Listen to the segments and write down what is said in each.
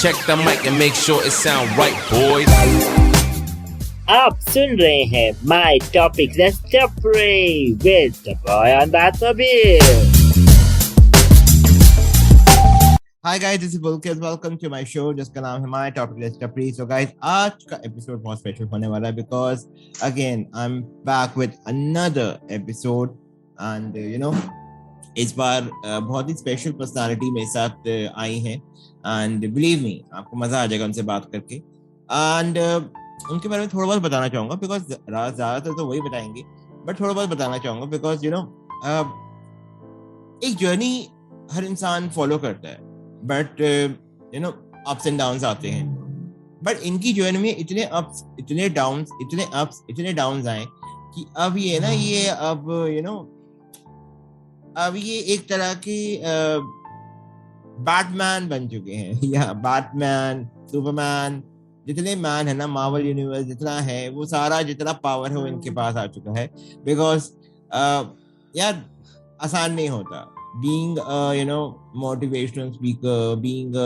check the mic and make sure it sound right, boys. आप सुन रहे हैं My Topic Let's Tapri with the boy on Batmobile. Hi guys, this is Bulkis. Welcome to my show. जिसका नाम है My Topic Let's Tapri. So guys, आज का episode बहुत special होने वाला है because again I'm back with another episode and इस बार बहुत ही स्पेशल पर्सनालिटी मेरे साथ आई हैं and believe me आपको मजा आ जाएगा उनसे बात करके and उनके बारे में थोड़ा बहुत बताना चाहूँगा because ज़्यादातर तो वही बताएंगे but थोड़ा बहुत बताना चाहूँगा because एक जर्नी हर इंसान फॉलो करता है बट अप्स एंड डाउन्स आते हैं बट इनकी जर्नी में इतने अप्स इतने डाउन्स आए कि अब ये एक तरह के बैटमैन बन चुके हैं या बैटमैन सुपरमैन जितने मैन है ना मार्वल यूनिवर्स जितना है वो सारा जितना पावर है वो इनके पास आ चुका है बिकॉज यार आसान नहीं होता being motivational speaker, being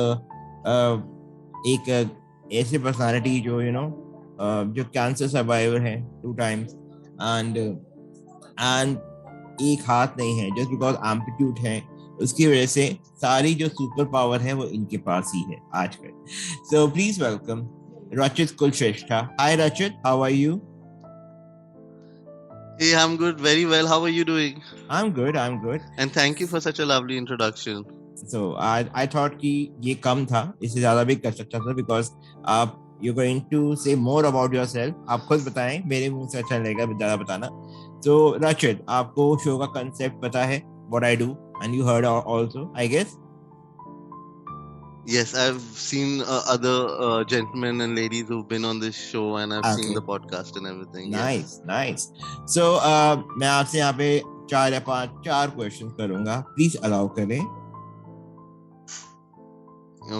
एक ऐसे पर्सनालिटी जो जो कैंसर सर्वाइवर है 2 times and एक हाथ नहीं है just because एम्पलीट्यूड है उसकी वजह से सारी जो सुपर पावर है वो इनके पास ही है आजकल. So please welcome Rachit Kulshrestha. Hi Rachit, how are you? Hey, I'm good, very well. How are you doing? I'm good. And thank you for such a lovely introduction. So I thought कि ये कम था, इससे ज़्यादा भी कर सकता था because you're going to say more about yourself. आप खुद बताएं, मेरे मुंह से अच्छा लगेगा ज़्यादा बताना. So Rachit, आपको शो का concept पता है, what I do, and you heard also, I guess. Yes, I've seen other gentlemen and ladies who've been on this show, and I've seen the podcast and everything. Nice. So मैं आपसे यहाँ पे 4 या 5 questions करूँगा. Please allow करें.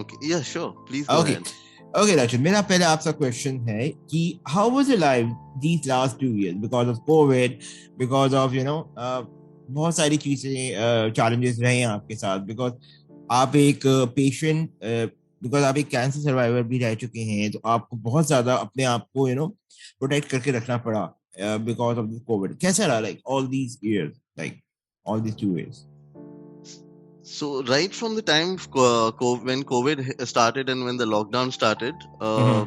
Okay, yeah, sure. Please go ahead. Okay, Rachit, मेरा पहले आपसे question है कि how was your life these last 2 years because of COVID, because of बहुत सारी चीजें challenges रहे हैं आपके साथ because आप एक पेशेंट बिकॉज आप एक कैंसर सर्वाइवर भी रह चुके हैं तो आपको बहुत ज्यादा अपने आप को प्रोटेक्ट करके रखना पड़ा बिकॉज ऑफ दिस कोविड. कैसा रहा like all these years like all these 2 years? So right from the time when COVID started and when the lockdown started,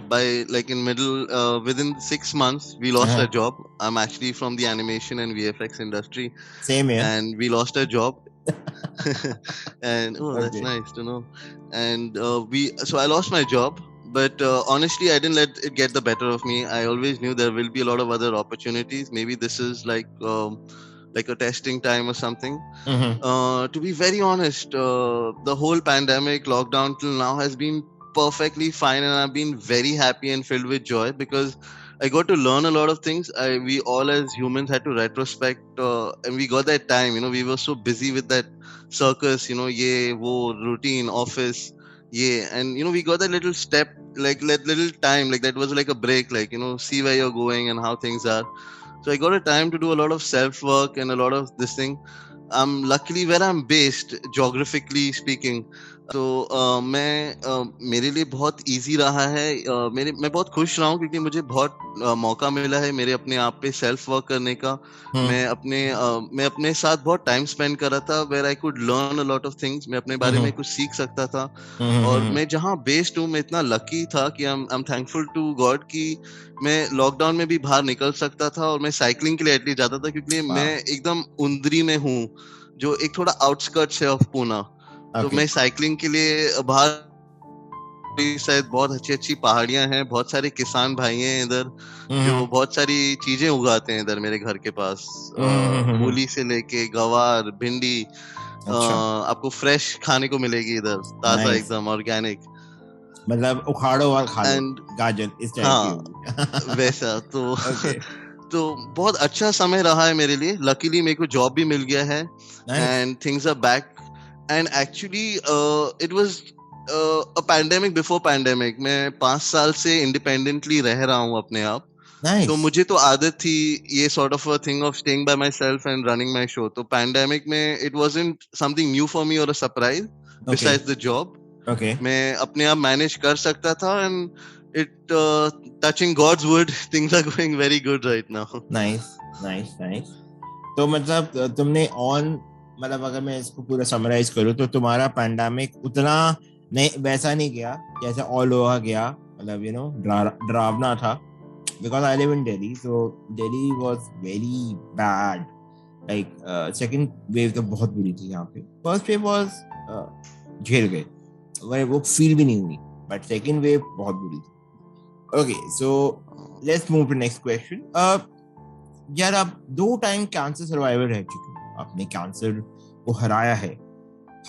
by like in middle within 6 months we lost our job. I'm actually from the animation and VFX industry. Same here. And we lost our job. And that's nice to know. And so I lost my job, but honestly I didn't let it get the better of me. I always knew there will be a lot of other opportunities. Maybe this is like a testing time or something. To be very honest, the whole pandemic lockdown till now has been perfectly fine, and I've been very happy and filled with joy because I got to learn a lot of things. We all as humans had to retrospect, and we got that time. We were so busy with that circus, ye wo routine office, and we got that little step, like little time, like that was like a break, like see where you're going and how things are. So I got a time to do a lot of self work and a lot of this thing. Luckily where I'm based, geographically speaking, तो मेरे लिए बहुत easy रहा है. मैं बहुत खुश रहा हूँ क्योंकि मुझे बहुत मौका मिला है मेरे अपने आप पे सेल्फ वर्क करने का. मैं अपने साथ बहुत टाइम स्पेंड कर रहा था where I could learn a lot of things. मैं अपने बारे में कुछ सीख सकता था. और मैं जहाँ बेस्ड हूँ मैं इतना लकी था कि I am thankful to God कि मैं लॉकडाउन में भी बाहर निकल सकता था और मैं साइकिलिंग के लिए एटलीस्ट जाता था क्योंकि मैं एकदम उंदरी में हूँ जो एक थोड़ा आउटस्कर्ट्स है ऑफ पूना. तो मैं साइकिलिंग के लिए बाहर शायद बहुत अच्छी पहाड़ियां हैं, बहुत सारे किसान भाई हैं इधर जो बहुत सारी चीजें उगाते हैं इधर मेरे घर के पास. मूली से लेके गवार भिंडी आपको फ्रेश खाने को मिलेगी इधर, ताजा एकदम ऑर्गेनिक. मतलब उखाड़ो और खा लो गाजर इस टाइप की. वैसा तो बहुत अच्छा समय रहा है मेरे लिए. लकीली मेरे को जॉब भी मिल गया है and things are back. And actually it was a pandemic before pandemic. मैं 5 साल से independently रह रहा हूँ अपने आप. तो मुझे तो आदत थी ये sort of a thing of staying by myself and running my show. तो pandemic में it wasn't something new for me or a surprise besides the job. Okay. मैं अपने आप मैनेज कर सकता था and it touching God's word things are going very good right now. Nice. तो मतलब तुमने मतलब अगर मैं इसको पूरा समराइज करूँ तो तुम्हारा पैंडेमिक उतना नहीं वैसा नहीं गया जैसे ऑल ओवर गया, मतलब डरावना था, because I live in Delhi, so Delhi was very bad. Like second wave तो बहुत बुरी थी यहाँ पे. First wave was झेल गए, वो फील भी नहीं हुई, but second wave बहुत बुरी थी. Okay, so let's move to next question. यार आप 2 टाइम कैंसर सर्वाइवर रह चुके हो, आपने कैंसर को हराया है.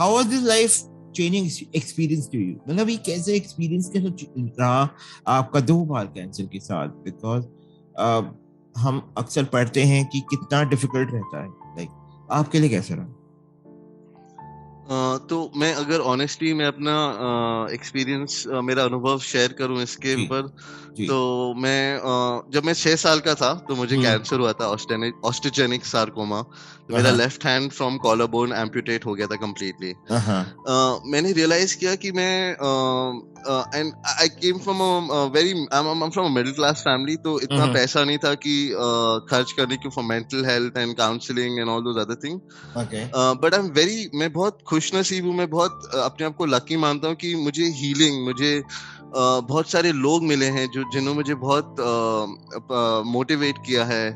How was this life changing experience to you? मतलब ये कैसे एक्सपीरियंस रहा आपका 2 बार कैंसर के साथ? बिकॉज हम अक्सर पढ़ते हैं कि कितना डिफिकल्ट रहता है. लाइक आपके लिए कैसा रहा? तो मैं अगर ऑनेस्टली मैं अपना एक्सपीरियंस मेरा अनुभव शेयर करूं इसके ऊपर, तो मैं जब मैं 6 साल का था तो मुझे कैंसर हुआ था, ऑस्टियोजेनिक सार्कोमा. तो मेरा left hand from collar bone amputate हो गया था कंप्लीटली. मैंने रियलाइज किया कि मैं and I came from I am from a middle class family, तो इतना पैसा नहीं था कि खर्च करने के for mental health and counselling and all those other thing. But I am मैं बहुत खुश नसीब हूँ, मैं बहुत अपने आप को लकी मानता हूँ कि मुझे हीलिंग, मुझे बहुत सारे लोग मिले हैं जिन्होंने मुझे बहुत मोटिवेट किया है.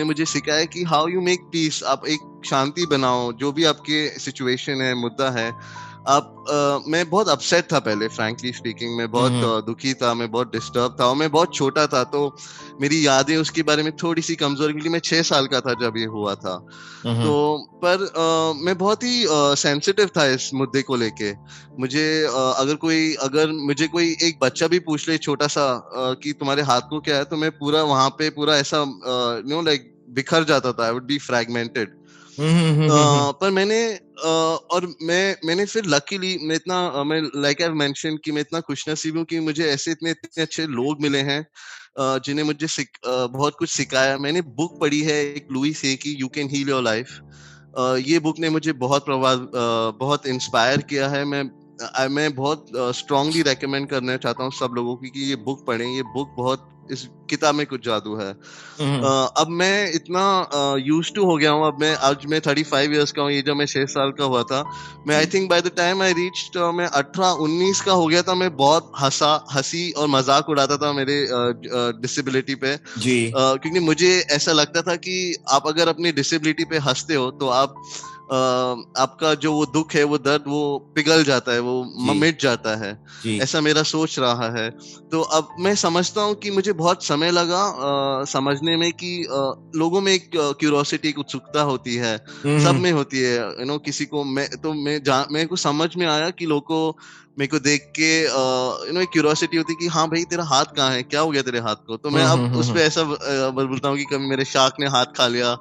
मुझे सिखाया कि हाउ यू मेक पीस, आप एक शांति बनाओ जो भी आपके सिचुएशन है, मुद्दा है. मैं बहुत अपसेट था पहले, फ्रैंकली स्पीकिंग. मैं बहुत दुखी था, मैं बहुत डिस्टर्ब था, और मैं बहुत छोटा था, तो मेरी यादें उसके बारे में थोड़ी सी कमजोर, क्योंकि मैं 6 साल का था जब ये हुआ था. तो पर मैं बहुत ही सेंसिटिव था इस मुद्दे को लेके. अगर मुझे कोई एक बच्चा भी पूछ ले छोटा सा कि तुम्हारे हाथ को क्या है, तो मैं पूरा वहां पे पूरा ऐसा लाइक बिखर जाता था. I would be fragmented. पर मैंने फिर लकीली मैं लाइक आई मेंशन कि मैं इतना खुशनसीब हूँ कि मुझे ऐसे इतने अच्छे लोग मिले हैं जिन्हें मुझे बहुत कुछ सिखाया. मैंने बुक पढ़ी है एक लुई से की, you can heal your life. ये बुक ने मुझे बहुत इंस्पायर किया है. मैं बहुत स्ट्रांगली रेकमेंड करना चाहता हूँ सब लोगों की कि ये बुक पढ़ें. ये बुक बहुत, इस किताब में कुछ जादू है. अब मैं इतना यूज्ड टू हो गया हूँ. आज मैं 35 इयर्स का हूँ. ये जब मैं 6 साल का हुआ था, मैं I think by the time I reached मैं 18-19 का हो गया था. मैं बहुत हंसी और मजाक उड़ाता था मेरे डिसेबिलिटी पे जी. क्योंकि मुझे ऐसा लगता था कि आप अगर अपनी डिसेबिलिटी पे हंसते हो तो आपका जो वो दुख है, वो दर्द, वो पिघल जाता है, वो मिट जाता है. ऐसा मेरा सोच रहा है. तो अब मैं समझता हूँ कि मुझे बहुत समय लगा समझने में कि लोगों में एक क्यूरोसिटी, एक उत्सुकता होती है, सब में होती है. किसी को मेरे को समझ में आया कि लोगों को मेरे को देख के एक क्यूरोसिटी होती है कि हाँ भाई तेरा हाथ कहाँ है, क्या हो गया तेरे हाथ को. तो मैं अब उस पे ऐसा बोलता हूँ कि कभी मेरे शार्क ने हाथ खा लिया,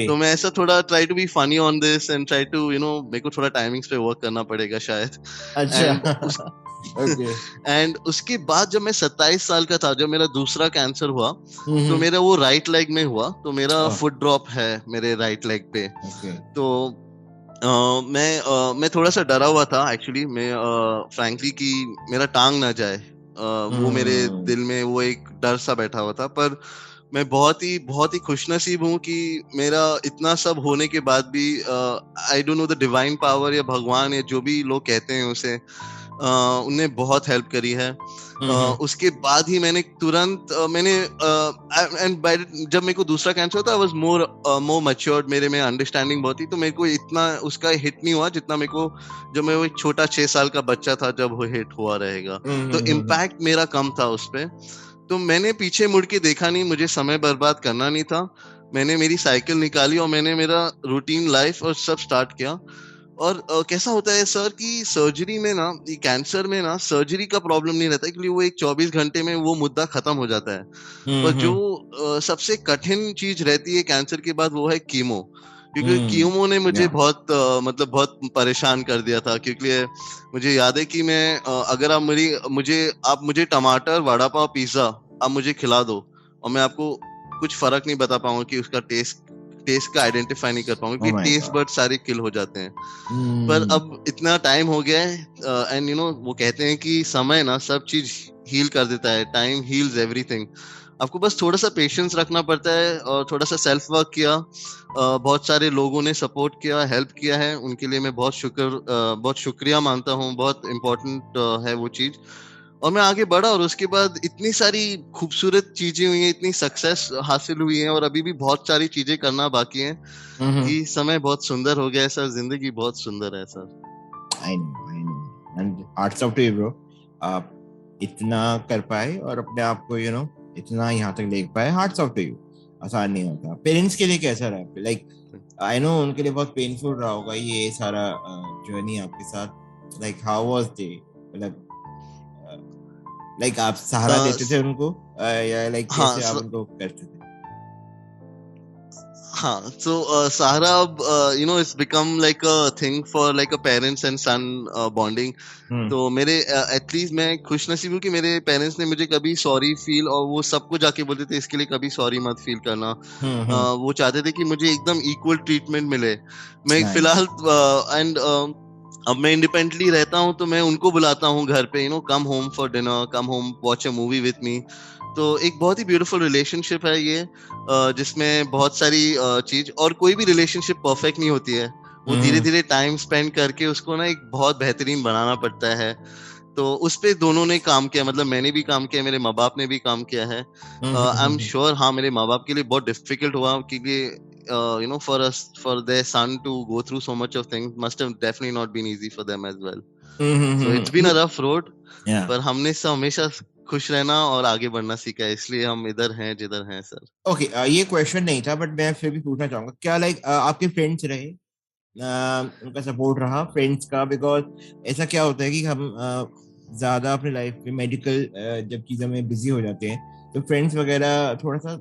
तो मैं ऐसा थोड़ा try to be funny on this and try to मेरे को थोड़ा टाइमिंग्स पे वर्क करना पड़ेगा शायद. एंड उसके बाद जब मैं 27 साल का था, जब मेरा दूसरा कैंसर हुआ, तो मेरा वो राइट लेग में हुआ. तो मेरा फुट ड्रॉप है मेरे राइट लेग पे. तो मैं थोड़ा सा डरा हुआ था एक्चुअली. मैं फ्रैंकली कि मेरा टांग ना जाए, वो मेरे दिल में वो एक डर सा बैठा हुआ था. पर मैं बहुत ही खुशनसीब हूँ कि मेरा इतना सब होने के बाद भी I don't know the divine power या भगवान या जो भी लोग कहते हैं उसे, उनने बहुत हेल्प करी है. उसके बाद ही मैंने तुरंत जब मेरे को दूसरा कैंसर होता, आई वाज मोर मैच्योर्ड. मेरे में अंडरस्टैंडिंग बहुत थी, तो मेरे को इतना उसका हिट नहीं हुआ जितना मेरे को जब मैं वो एक छोटा 6 साल का बच्चा था जब वो हिट हुआ रहेगा. तो इम्पैक्ट मेरा कम था उस पे. तो मैंने पीछे मुड़ के देखा नहीं, मुझे समय बर्बाद करना नहीं था. मैंने मेरी साइकिल निकाली और मैंने मेरा रूटीन लाइफ और सब स्टार्ट किया. और कैसा होता है सर कि सर्जरी में ना, कैंसर में ना, सर्जरी का प्रॉब्लम नहीं रहता, क्योंकि वो एक 24 घंटे में वो मुद्दा खत्म हो जाता है. पर जो सबसे कठिन चीज रहती है कैंसर के बाद, वो है कीमो. क्योंकि कीमो ने मुझे बहुत परेशान कर दिया था. क्योंकि मुझे याद है कि मैं अगर आप मुझे टमाटर, वड़ा पाव, पिज्जा आप मुझे खिला दो और मैं आपको कुछ फर्क नहीं बता पाऊंगा कि उसका टेस्ट टेस्ट का आइडेंटिफाई नहीं कर पाऊंगा, Oh क्योंकि my टेस्ट God. बड सारे किल हो जाते हैं। पर Hmm. अब इतना टाइम हो गया है, एंड वो कहते हैं कि समय ना सब चीज हील कर देता है, टाइम हील्स एवरीथिंग। आपको बस थोड़ा सा पेशेंस रखना पड़ता है और थोड़ा सा सेल्फ वर्क किया। बहुत सारे लोगों ने सपोर्ट किया, हेल्प किया है, उनके लिए मैं बहुत शुक्रिया मानता हूँ। बहुत इम्पोर्टेंट है वो चीज। और मैं आगे बढ़ा और उसके बाद इतनी सारी खूबसूरत चीजें हुई हैं, इतनी सक्सेस हासिल हुई है, और अभी भी बहुत सारी चीजें करना बाकी है कि समय बहुत सुंदर हो गया है सर, जिंदगी बहुत सुंदर है sir. I know. And hats off to you, bro. आप इतना कर पाए और अपने आप को इतना यहाँ तक ले पाए, हार्ट्स ऑफ टू यू। आसान नहीं होता। पेरेंट्स के लिए कैसा रहा? लाइक आई नो उनके लिए बहुत पेनफुल रहा होगा ये सारा जर्नी आपके साथ। लाइक हाउ वाज दे, मतलब लाइक आप सहारा देते थे उनको, या लाइक कैसे आप उनको करते थे? हाँ, so Sahara, it's become like a thing for like a parents and son bonding. तो मेरे एटलीस्ट मैं खुशनसीब हूँ कि मेरे पेरेंट्स ने मुझे कभी सॉरी फील, और वो सबको जाके बोलते थे इसके लिए कभी सॉरी मत फील करना। वो चाहते थे कि मुझे एकदम इक्वल ट्रीटमेंट मिले। मैं फिलहाल एंड अब मैं इंडिपेंडेंटली रहता हूँ, तो मैं उनको बुलाता हूँ घर पे, come home for dinner, come home watch a movie with me. तो एक बहुत ही ब्यूटीफुल रिलेशनशिप है ये, जिसमें बहुत सारी चीज, और कोई भी रिलेशनशिप परफेक्ट नहीं होती है। वो धीरे धीरे टाइम स्पेंड करके उसको ना एक बहुत बेहतरीन बनाना पड़ता है। तो उस पे दोनों ने काम किया, मतलब मैंने भी काम किया, मेरे माँ बाप ने भी काम किया है। आई एम श्योर हाँ, मेरे माँ बाप के लिए बहुत डिफिकल्ट हुआ, क्योंकि for their son to go through so much of things must have definitely not been easy for them as well. So it's been a rough road. पर हमने हमेशा खुश रहना और आगे बढ़ना सीखा है, इसलिए हम इधर हैं जिधर हैं सर। ओके, ये क्वेश्चन नहीं था, बट मैं फिर भी पूछना चाहूंगा, क्या लाइक आपके फ्रेंड्स रहे, उनका सपोर्ट रहा फ्रेंड्स का? बिकॉज ऐसा क्या होता है कि हम ज्यादा अपनी लाइफ में मेडिकल जब चीजों में बिजी हो जाते हैं, तो फ्रेंड्स वगैरह थोड़ा सा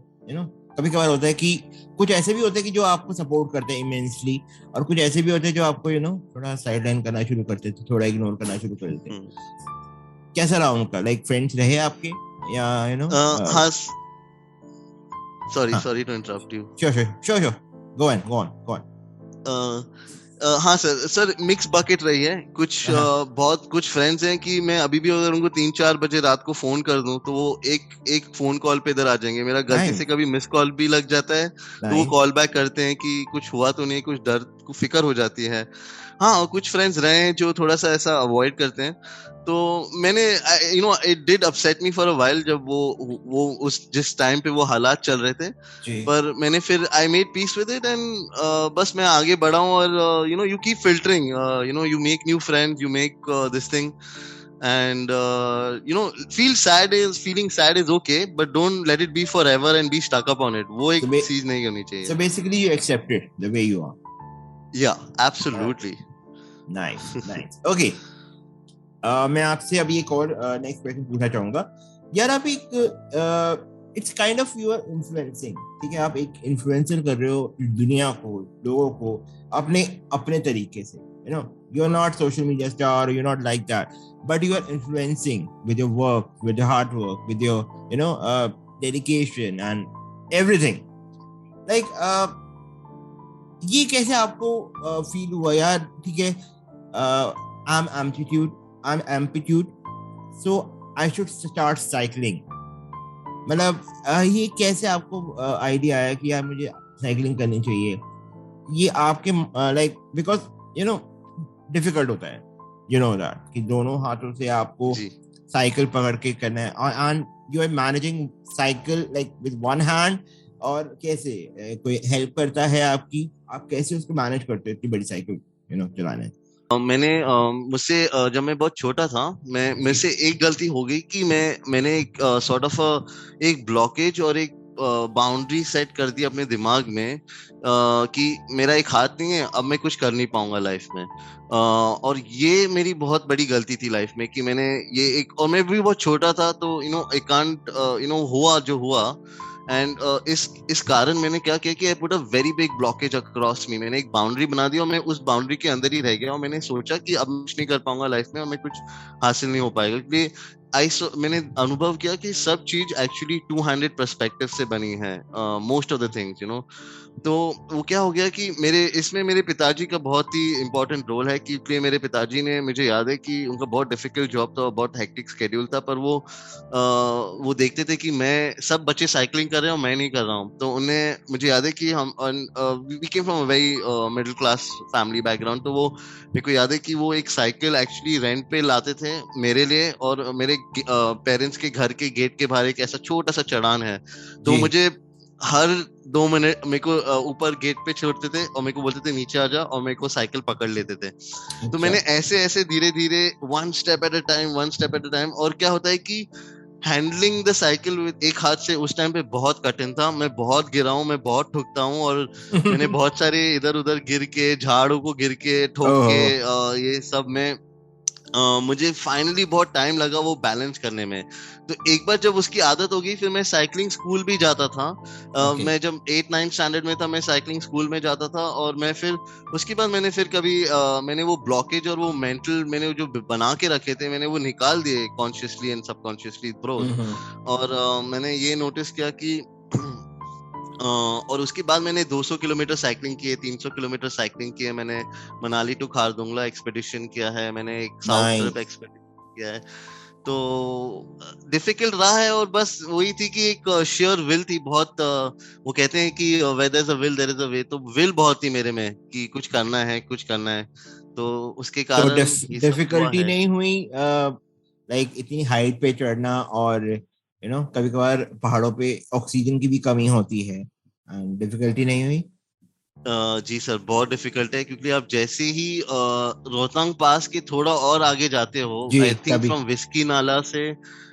कभी कभार होता है कि कुछ ऐसे भी होते हैं कि जो आपको सपोर्ट करते हैं इमेंसली, और कुछ ऐसे भी होते हैं जो आपको थोड़ा साइड लाइन करना शुरू करते थे, थोड़ा इग्नोर करना शुरू कर देते हैं। कैसा रहा उनका? लाइक फ्रेंड्स रहे आपके, या हाँ, sorry to interrupt you. Sure. Go on. हाँ सर मिक्स बकेट रही है। कुछ फ्रेंड्स हैं कि मैं अभी भी अगर उनको 3-4 बजे रात को फोन कर दूं, तो वो एक फोन कॉल पे इधर आ जाएंगे। मेरा गलती से कभी मिस कॉल भी लग जाता है, तो वो कॉल बैक करते हैं कि कुछ हुआ तो नहीं, कुछ डर को फिक्र हो जाती है। हाँ, और कुछ फ्रेंड्स रहे हैं जो थोड़ा सा ऐसा अवॉइड करते हैं। तो मैंने it did upset me for a while, जब वो उस जिस टाइम पे वो हालात चल रहे थे, पर मैंने फिर I made peace with it, and बस मैं आगे बढ़ा हूँ। और you keep filtering, you make new friends, you make this thing, and feeling sad is okay, but don't let it be forever and be stuck up on it. वो एक चीज नहीं करनी चाहिए। So basically you accept it the way you are. Yeah, absolutely. Nice. Okay. मैं आपसे अभी एक और नेक्स्ट क्वेश्चन पूछना चाहूंगा। यार आप एक it's kind of you are influencing, ठीक है? आप एक इन्फ्लुएंसर कर रहे हो दुनिया को, लोगों को, अपने तरीके से। You are not social media star, you are not like that, but you are influencing with your work, with your hard work, with your dedication and everything. Like ये कैसे आपको फील हुआ यार? ठीक है, I'm amplitude, so I should start cycling. मतलब ये कैसे आपको आइडिया आया कि यार मुझे साइकिलिंग करनी चाहिए? ये आपके लाइक बिकॉज डिफिकल्ट होता है, that कि दोनों हाथों से आपको साइकिल पकड़ के करना है, and you are managing cycle like with one hand, और कैसे कोई हेल्प करता है आपकी? आप कैसे उसको मैनेज करते हो इतनी बड़ी साइकिल चलाने? मुझसे जब मैं बहुत छोटा था, मेरे से एक गलती हो गई कि मैंने एक सॉर्ट ऑफ एक ब्लॉकेज और एक बाउंड्री सेट कर दी अपने दिमाग में, कि मेरा एक हाथ नहीं है, अब मैं कुछ कर नहीं पाऊंगा लाइफ में। और ये मेरी बहुत बड़ी गलती थी लाइफ में, कि मैंने ये और मैं भी बहुत छोटा था, तो आई कांट हुआ जो हुआ। एंड इस कारण मैंने क्या किया कि I put a very big blockage across me. मैंने एक बाउंड्री बना दी और मैं उस बाउंड्री के अंदर ही रह गया, और मैंने सोचा कि अब कुछ नहीं कर पाऊंगा लाइफ में और मैं कुछ हासिल नहीं हो पाएगा। इसलिए मैंने अनुभव किया कि सब चीज एक्चुअली 200 पर्सपेक्टिव से बनी है, मोस्ट ऑफ द थिंग्स, तो वो क्या हो गया कि मेरे पिताजी का बहुत ही इंपॉर्टेंट रोल है, क्योंकि मेरे पिताजी ने, मुझे याद है कि उनका बहुत डिफिकल्ट जॉब था, बहुत हेक्टिक शेड्यूल था, पर वो देखते थे कि मैं, सब बच्चे साइकिलिंग कर रहे हैं और मैं नहीं कर रहा हूँ, तो उन्हें, मुझे याद है कि हम we came from a very middle class family background, तो वो मेरे को याद है कि वो एक साइकिल एक्चुअली रेंट पे लाते थे मेरे लिए, और मेरे पेरेंट्स के घर के गेट के बाहर एक ऐसा छोटा सा चढ़ान है, तो मुझे हर 2 मिनट मेरे को ऊपर गेट पे छोड़ते थे और मेरे को बोलते थे नीचे आ जा, और मेरे को साइकिल पकड़ लेते थे। तो मैंने ऐसे ऐसे धीरे धीरे one step at a time, और क्या होता है कि हैंडलिंग द साइकिल विद एक हाथ से उस टाइम पे बहुत कठिन था, मैं बहुत गिरा हूँ, मैं बहुत ठुकता हूँ, और मैंने बहुत सारे इधर उधर गिर के, झाड़ों को गिर के, ठोक के, ये सब में मुझे फाइनली बहुत टाइम लगा वो बैलेंस करने में। तो एक बार जब उसकी आदत हो गई, फिर मैं साइकिलिंग स्कूल भी जाता था। मैं जब 8-9 स्टैंडर्ड में था, मैं साइकिलिंग स्कूल में जाता था, और मैं फिर उसके बाद मैंने फिर कभी मैंने वो ब्लॉकेज और वो मेंटल मैंने जो बना के रखे थे, मैंने वो निकाल दिए कॉन्शियसली एंड सबकॉन्शियसली ब्रो। और मैंने ये नोटिस किया कि और उसके बाद मैंने 200 किलोमीटर साइकिलिंग की है, 300 किलोमीटर साइकिलिंग की है, मैंने मनाली टू खारदुंगला एक्सपेडिशन किया है, मैंने एक साउथ ट्रिप एक्सपेडिशन किया है, तो डिफिकल्ट रहा है, और बस वही थी कि एक श्योर विल थी बहुत, वो कहते हैं कि where there is a will there is a way, तो विल बहुत थी मेरे में कि कुछ करना है, तो उसके कारण ये सब हुआ डिफिकल्टी है। नहीं हुई लाइक इतनी हाइट पे चढ़ना, और कभी कभार पहाड़ों पे ऑक्सीजन की भी कमी होती है, डिफिकल्टी नहीं हुई? जी सर, बहुत डिफिकल्ट है, क्योंकि आप जैसे ही रोहतांग पास के थोड़ा और आगे जाते हो, जी आई थिंक तभी। फ्रॉम विस्की नाला से,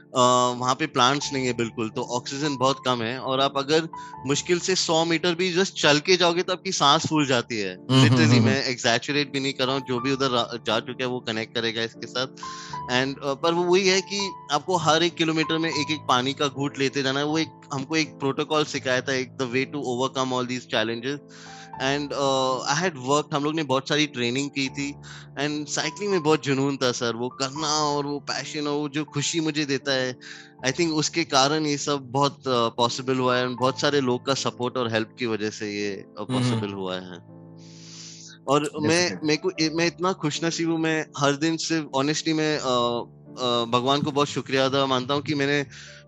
वहां पे प्लांट्स नहीं है बिल्कुल, तो ऑक्सीजन बहुत कम है, और आप अगर मुश्किल से 100 मीटर भी जस्ट चल के जाओगे तो आपकी सांस फूल जाती है, लिटरली, मैं एग्जैचुरेट भी नहीं कर रहा हूँ, जो भी उधर जा चुका है वो कनेक्ट करेगा इसके साथ। एंड पर वो वही है कि आपको हर 1 किलोमीटर में एक एक पानी का घूंट लेते जाना है, वो एक हमको एक प्रोटोकॉल सिखाया था, एक the way to overcome all these challenges. And I had work, हम लोग ने बहुत सारी ट्रेनिंग की थी, एंड साइकिलिंग में बहुत जुनून था सर, वो करना और वो पैशन और वो जो खुशी मुझे देता है, आई थिंक उसके कारण ये सब बहुत पॉसिबल हुआ है, और बहुत सारे लोग का सपोर्ट और हेल्प की वजह से ये पॉसिबल हुआ है। और मैं इतना खुशनसीब हूँ, मैं हर दिन सिर्फ ऑनेस्टली मैं भगवान को बहुत शुक्रिया अदा मानता हूँ कि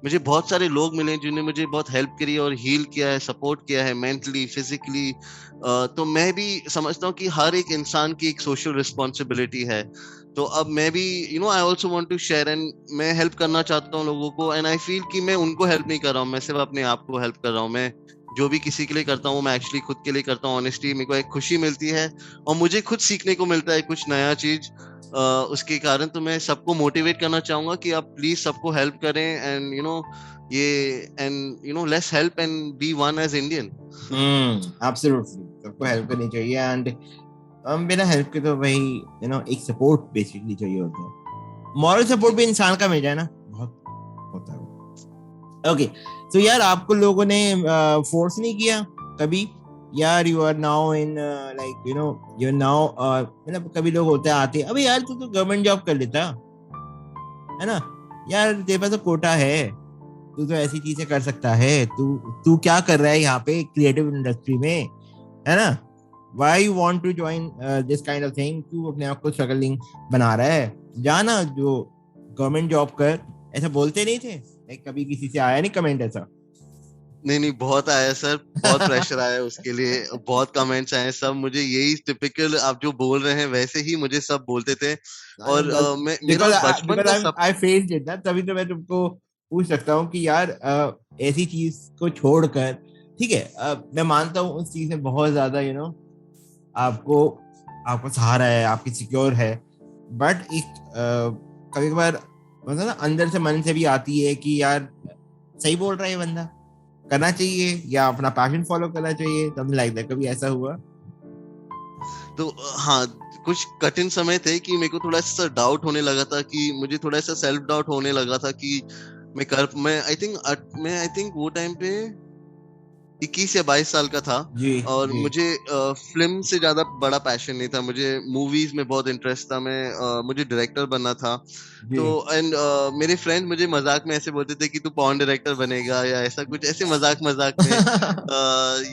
मुझे बहुत सारे लोग मिले जिन्होंने मुझे बहुत हेल्प करी और हील किया है, सपोर्ट किया है मेंटली, फिजिकली। तो मैं भी समझता हूँ कि हर एक इंसान की एक सोशल रिस्पॉन्सिबिलिटी है, तो अब मैं भी I also want to share, and मैं हेल्प करना चाहता हूँ लोगों को, एंड आई फील कि मैं उनको हेल्प नहीं कर रहा हूँ, मैं सिर्फ अपने आप को हेल्प कर रहा हूँ। मैं जो भी किसी के लिए करता हूँ, मैं एक्चुअली खुद के लिए करता हूँ। ऑनेस्टली मेरे को एक खुशी मिलती है और मुझे खुद सीखने को मिलता है कुछ नया चीज, उसके कारण। तो मैं सबको मोटिवेट करना चाहूंगा कि आप प्लीज सबको हेल्प करें, एंड ये and let's help and be one as Indian. Absolutely सबको हेल्प करनी चाहिए, एंड बिना हेल्प के तो भाई एक सपोर्ट बेसिकली चाहिए होता है। मॉरल सपोर्ट भी इंसान का मिल जाए ना, बहुत होता है। ओके, तो यार आपको लोगों ने फोर्स नहीं किया कभी यार, you are now in like you are now, मतलब कभी लोग होते आते अबे यार तू तो गवर्नमेंट जॉब कर लेता है ना यार, तेरे पास तो कोटा है, तू तो ऐसी चीजें कर सकता है, तू क्या कर रहा है यहाँ पे क्रिएटिव इंडस्ट्री में, है ना? Why you want to join this kind of thing? तू अपने आप को स्ट्रगलिंग बना रहा है, जाना जो गवर्नमेंट जॉब कर। ऐसा बोलते नहीं थे? कभी किसी से आया नहीं कमेंट ऐसा? नहीं, बहुत आया सर, बहुत प्रेशर आया उसके लिए, बहुत कमेंट्स आए, सब मुझे यही टिपिकल आप जो बोल रहे हैं वैसे ही मुझे सब बोलते थे। और मेरा बचपन का सब I faced it, तभी तो मैं तुमको पूछ सकता हूँ कि यार ऐसी चीज को छोड़कर, ठीक है मैं मानता हूँ उस चीज में बहुत ज्यादा आपको सहारा है, आपकी सिक्योर है, बट एक कभी कभार मतलब ना अंदर से मन से भी आती है कि यार सही बोल रहा है ये बंदा, करना चाहिए या अपना पैशन फॉलो करना चाहिए, समथिंग लाइक दैट। कभी ऐसा हुआ? तो हाँ, कुछ कठिन समय थे कि मेरे को थोड़ा सा डाउट होने लगा था, कि मुझे थोड़ा सा सेल्फ डाउट होने लगा था कि मैं आई थिंक वो टाइम पे 21 या 22 साल का था जी, और जी, मुझे फिल्म से ज्यादा बड़ा पैशन नहीं था। मुझे मूवीज में बहुत इंटरेस्ट था। मुझे डायरेक्टर बनना था। जी। तो एंड मेरे फ्रेंड मुझे मजाक में ऐसे बोलते थे कि तू पॉर्न डायरेक्टर बनेगा या ऐसा कुछ, ऐसे मजाक मजाक में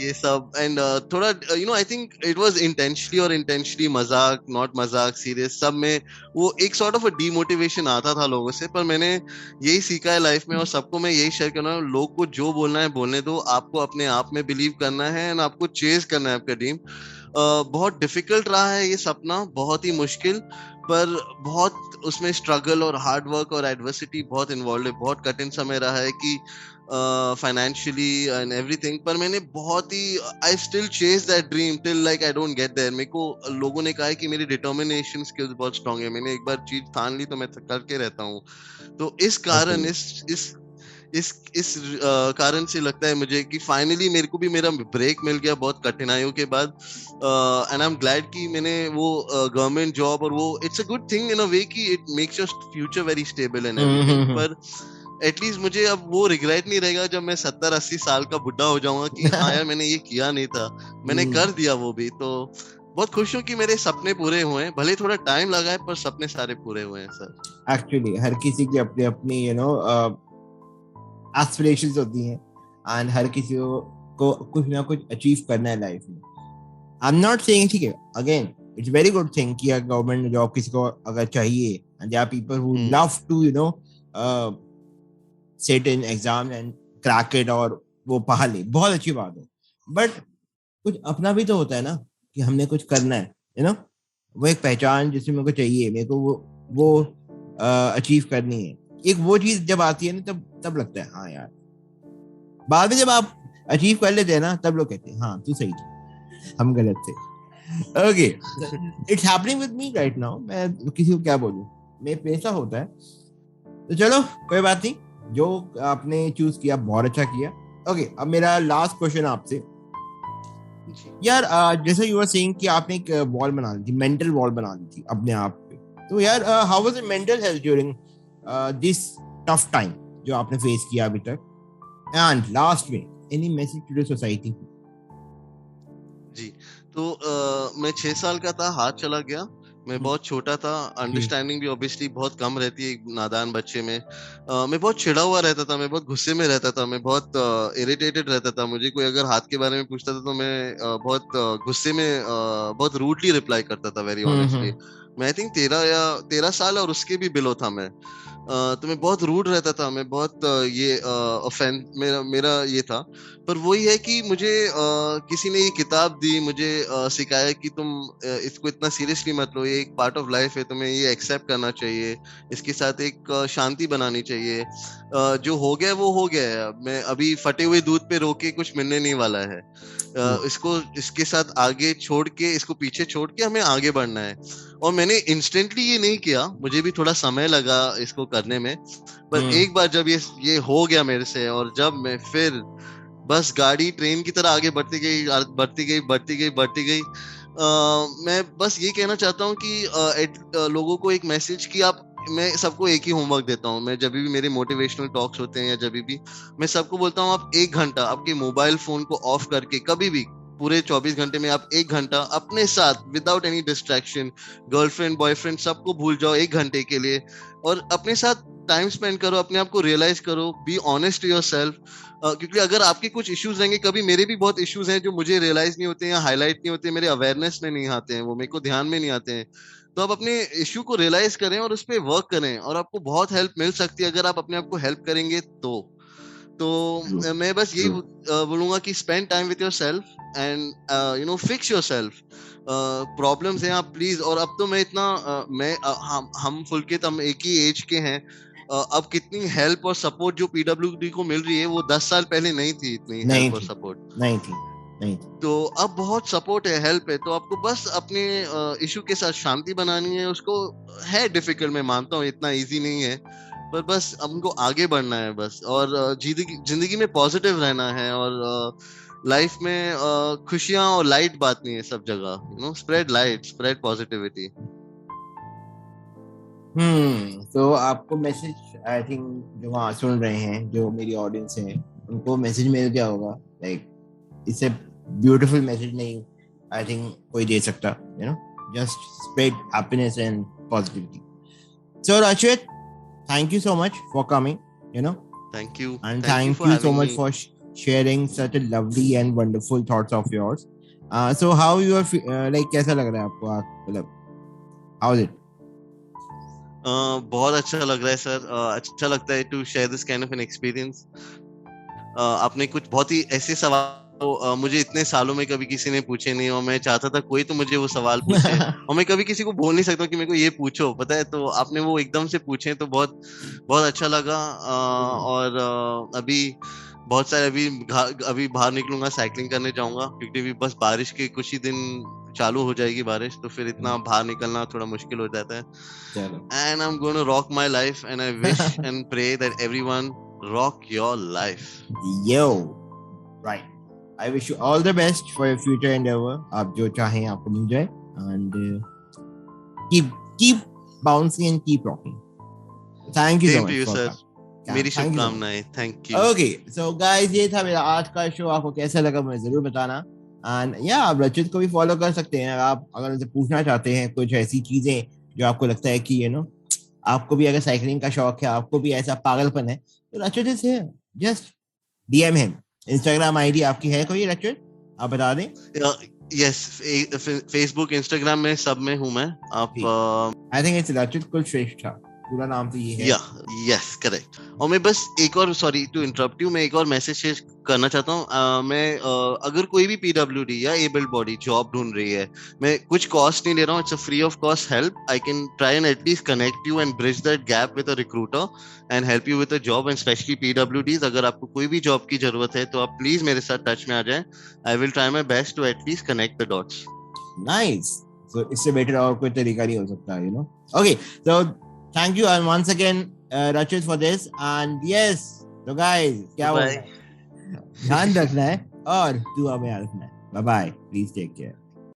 ये सब। एंड थोड़ा I think it was intentionally मजाक, नॉट मजाक, सीरियस, सब में वो एक सॉर्ट ऑफ अ डीमोटिवेशन आता था लोगों से। पर मैंने यही सीखा है लाइफ में और सबको मैं यही शेयर करना हूँ, लोग को जो बोलना है बोलने दो, आपको अपने आप में बिलीव करना है एंड आपको चेज करना है आपका ड्रीम। बहुत डिफिकल्ट रहा है ये सपना, बहुत ही मुश्किल, पर बहुत उसमें स्ट्रगल और हार्ड वर्क और एडवर्सिटी बहुत इन्वॉल्व है। बहुत कठिन समय रहा है कि फाइनेंशियली एंड एवरीथिंग, पर मैंने बहुत ही I still chase that dream till like I don't get there. मेरे को लोगों ने कहा है कि मेरी डिटर्मिनेशन स्किल्स बहुत स्ट्रांग है। मैंने एक बार चीज ठान ली तो मैं करके रहता हूँ। तो इस कारण इस कारण से लगता है मुझे कि फाइनली मेरे को भी मेरा ब्रेक मिल गया बहुत कठिनाइयों के बाद। एंड आई एम ग्लैड कि मैंने वो गवर्नमेंट जॉब, और वो it's a good thing in a way कि it makes your future very stable and everything. पर एटलीस्ट मुझे अब वो रिग्रेट नहीं रहेगा जब मैं 70-80 साल का बुढ़ा हो जाऊंगा कि हाँ यार मैंने ये किया नहीं था, मैंने कर दिया वो भी। तो बहुत खुश हूँ कि मेरे सपने पूरे हुए हैं, भले थोड़ा टाइम लगा है पर सपने सारे पूरे हुए हैं सर। एक्चुअली हर किसी की अपनी अपनी एस्पिरेशंस होती हैं एंड हर किसी को कुछ ना कुछ अचीव करना है लाइफ में। आई एम नॉट सेइंग, ठीक है, again it's very good thing कि गवर्नमेंट जॉब किसी को अगर चाहिए, and there are people who love to sit in exam and crack it और वो पढ़ा ले, बहुत अच्छी बात है। बट कुछ अपना भी तो होता है ना, कि हमने कुछ करना है, वो एक पहचान जिसमें मेरे को चाहिए, मेरे को वो अचीव करनी है। एक वो चीज जब आती है ना, तब लगता है हाँ यार। बाद में जब आप अचीव कर लेते हैं ना, तब लोग कहते हैं हाँ तू सही था, हम गलत थे। Okay, it's happening with me right now. मैं किसी को क्या बोलूं, मेरे पैसा होता है। तो चलो कोई बात नहीं, जो आपने चूज किया बहुत अच्छा किया। ओके, अब मेरा लास्ट क्वेश्चन आपसे यार, जैसे यू आर सेइंग कि आपने एक वॉल बना ली थी, मेंटल वॉल बना ली थी अपने आप पे। तो यार how was your mental health during this tough time जो आपने फेस किया अभी तक? एंड लास्ट में any message to the society? जी, तो मैं 6 साल का था, हाथ चला गया। मैं बहुत छोटा था, अंडरस्टैंडिंग भी ऑब्वियसली बहुत कम रहती है एक नादान बच्चे में। मैं बहुत चिढ़ा हुआ रहता था, मैं बहुत गुस्से में रहता था, मैं बहुत इरिटेटेड रहता था। मुझे कोई अगर हाथ के बारे में पूछता था तो मैं बहुत गुस्से में बहुत रूडली रिप्लाई करता था, वेरी ऑनेस्टली। मैं आई थिंक 13 साल और उसके भी बिलो था मैं। तो मैं बहुत रूड रहता था, मैं बहुत ये ऑफेंस मेरा ये था। पर वही है कि मुझे किसी ने ये किताब दी, मुझे सिखाया कि तुम इसको इतना सीरियसली मत लो, ये एक पार्ट ऑफ लाइफ है, तुम्हें ये एक्सेप्ट करना चाहिए, इसके साथ एक शांति बनानी चाहिए। जो हो गया वो हो गया है। मैं अभी फटे हुए दूध पे रोके कुछ मिलने नहीं वाला है। इसको इसके साथ आगे छोड़ के, इसको पीछे छोड़ के हमें आगे बढ़ना है। और मैंने इंस्टेंटली ये नहीं किया, मुझे भी थोड़ा समय लगा इसको करने में। पर एक बार जब ये हो गया मेरे से, और जब मैं फिर बस गाड़ी ट्रेन की तरह आगे बढ़ती गई, बढ़ती गई, बढ़ती गई, बढ़ती गई। मैं बस ये कहना चाहता हूँ कि लोगों को एक मैसेज कि आप, मैं सबको एक ही होमवर्क देता हूँ। मैं जब भी मेरे मोटिवेशनल टॉक्स होते हैं या जब भी मैं सबको बोलता हूँ, आप 1 घंटा आपके मोबाइल फोन को ऑफ करके, कभी भी पूरे 24 घंटे में आप 1 घंटा अपने साथ without any distraction, girlfriend boyfriend सबको भूल जाओ 1 घंटे के लिए, और अपने साथ टाइम स्पेंड करो, अपने आप को रियलाइज करो, बी ऑनेस्ट टू योरसेल्फ। क्योंकि अगर आपके कुछ इश्यूज रहेंगे, कभी मेरे भी बहुत इश्यूज हैं जो मुझे रियलाइज नहीं होते हैं या हाईलाइट नहीं होते, मेरे अवेयरनेस में नहीं आते हैं, वो मेरे को ध्यान में नहीं आते हैं। तो आप अपने इश्यू को रियलाइज करें और उस पर वर्क करें, और आपको बहुत हेल्प मिल सकती है अगर आप अपने आप को हेल्प करेंगे तो मैं बस यही बोलूंगा कि spend time with your self and fix your self. Problems हैं आप प्लीज, और अब तो मैं इतना हम फुलकित, हम एक ही एज के हैं। अब कितनी हेल्प और सपोर्ट जो पीडब्ल्यूडी को मिल रही है, वो 10 साल पहले नहीं थी इतनी हेल्प और सपोर्ट। नहीं थी। तो अब बहुत सपोर्ट है, हेल्प है। तो आपको बस अपने इशू के साथ शांति बनानी है। उसको है डिफिकल्ट, मैं मानता हूँ इतना इजी नहीं है, पर बस हमको आगे बढ़ना है बस। और जिंदगी में पॉजिटिव रहना है, और लाइफ में खुशियां और लाइट बांटनी है सब जगह। Spread light, spread positivity. तो आपको मैसेज, आई थिंक जो वहाँ सुन रहे हैं, जो मेरी ऑडियंस है, उनको मैसेज मिल गया होगा, लाइक इससे ब्यूटीफुल मैसेज नहीं आई थिंक कोई दे सकता, you know, just spread happiness and positivity. So Rachit, thank you so much for coming, you know, Thank you. and Thank you thank for you so having much me. for sharing such a lovely and wonderful thoughts of yours. So how you are like, कैसा लग रहा है आपको, मतलब how is it? बहुत अच्छा लग रहा है सर. अच्छा लगता है to share this kind of an experience. आपने कुछ बहुत ही ऐसे सवाल मुझे इतने सालों में कभी किसी ने पूछे नहीं, और मैं चाहता था कोई तो मुझे वो सवाल पूछे. और मैं कभी किसी को बोल नहीं सकता कि मेरे को ये पूछो, पता है, तो आपने वो एकदम से पूछे तो बहुत बहुत अच्छा लगा. और अभी बहुत सारे अभी बाहर निकलूंगा, साइकिलिंग करने जाऊंगा, क्योंकि अभी बस बारिश के कुछ ही दिन चालू हो जाएगी बारिश, तो फिर इतना बाहर निकलना थोड़ा मुश्किल हो जाता है. And I am going to rock my life, and I wish and pray that everyone rock your life. Yo, right. I wish you all the best for your future endeavor. आप जो चाहें आपको मिल जाए, and keep bouncing and keep rocking. Thank you so Same much to you, for sir. that. मेरी Thank you so much. शुभकामनाएं. Thank you. Okay, so guys, ये था मेरा आज का शो. आपको कैसा लगा मुझे जरूर बताना. And yeah, आप रचित को भी फॉलो कर सकते हैं. आप अगर उनसे पूछना चाहते हैं कुछ ऐसी चीजें जो आपको लगता है कि आपको भी अगर साइकिलिंग का शौक है, आपको भी ऐसा पागलपन है, तो रचित is here. Just DM him. Instagram ID आपकी है कोई रचित? आप बता दें. Yes, Facebook, Instagram में सब में हूँ मैं. आप आई थिंक इट्स रचित कुलश्रेष्ठा. पूरा नाम तो ये है. Yes correct. और मैं बस एक और, सॉरी टू इंटरप्ट यू, मैं एक और मैसेज शेयर करना चाहता हूँ. मैं अगर कोई भी पीडब्ल्यूडी या एबल्ड बॉडी जॉब ढूंढ रही है, मैं कुछ कॉस्ट नहीं ले रहा हूँ. It's a free of cost help. I can try and at least connect you and bridge that gap with a recruiter and help you with a job. And specially PWDs, अगर आपको कोई भी जॉब की जरूरत है तो आप प्लीज मेरे साथ टच में आ जाएं. I will try my best to at least connect the dots. Nice. So इससे बेटर और कोई तरीका नहीं हो सकता, you know. Okay, so thank you and once again Rachit for this. And yes, so guys, क्या बोलना है, ध्यान रखना है और दुआ में याद रखना है. Bye bye, please take care.